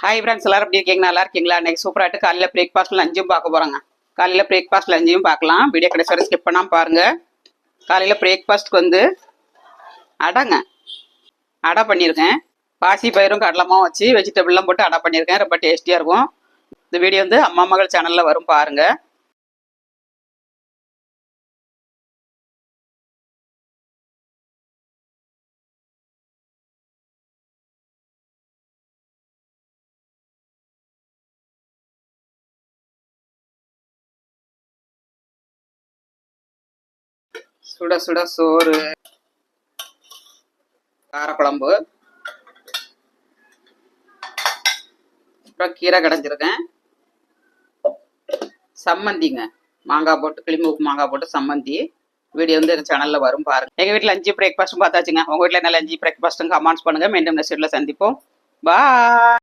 Hi friends, எல்லாரும் எப்படி இருக்கீங்க? நல்லா இருக்கீங்களா? இன்னைக்கு சூப்பராகிட்டு காலையில் பிரேக்ஃபாஸ்ட் லஞ்சும் பார்க்க போகிறோங்க. காலையில் பிரேக்ஃபாஸ்ட் லஞ்சையும் பார்க்கலாம். வீடியோ கடைசி வரை ஸ்கிப் பண்ணாமல் பாருங்கள். காலையில் பிரேக்ஃபாஸ்ட்டுக்கு வந்து அடைங்க, அடை பண்ணியிருக்கேன். பாசி பயிரும் கடலமாவும் வச்சு வெஜிடபிள்லாம் போட்டு அடை பண்ணியிருக்கேன். ரொம்ப டேஸ்டியாக இருக்கும். இந்த வீடியோ வந்து அம்மா மகள் சேனலில் வரும், பாருங்கள். சுட சுட சோறு, காரக்குழம்பு, அப்புறம் கீரை கடைஞ்சிருக்கேன். சம்மந்திங்க, மாங்காய் போட்டு கிளிமூக்கு மாங்காய் போட்டு சம்மந்தி. வீடியோ வந்து எங்கள் சேனலில் வரும், பாருங்கள். எங்கள் வீட்டில் லஞ்சு பிரேக்ஃபாஸ்ட்டும் பார்த்தாச்சுங்க. உங்கள் வீட்டில் என்ன லஞ்சு பிரேக்ஃபாஸ்ட்டும் கமெண்ட்ஸ் பண்ணுங்கள். மீண்டும் நெக்ஸ்ட் வீடியோவில் சந்திப்போம். பாய்.